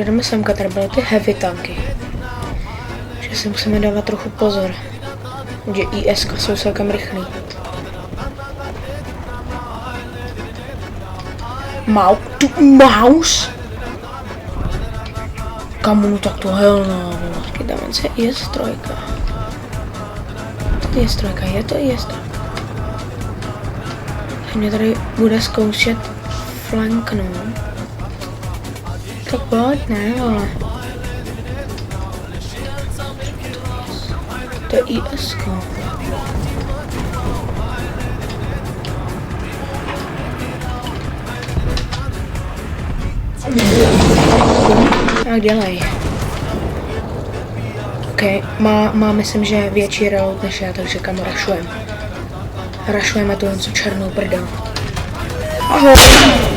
jdeme semka, tady byly ty heavy tanky. Že si musíme dávat trochu pozor. Že IS jsou celkem rychlý. Mouse? Kamu, tak to helno. Dáme se IS-3. IS-3, je to IS-3. Mě tady bude zkoušet flanknout. Tak pojď, ne, vole. To je IS-ko. Tak dělej. OK, má myslím, že větší reload než já, takže kam rašujeme. Rašujeme tu něco černou prdel. Ahoj!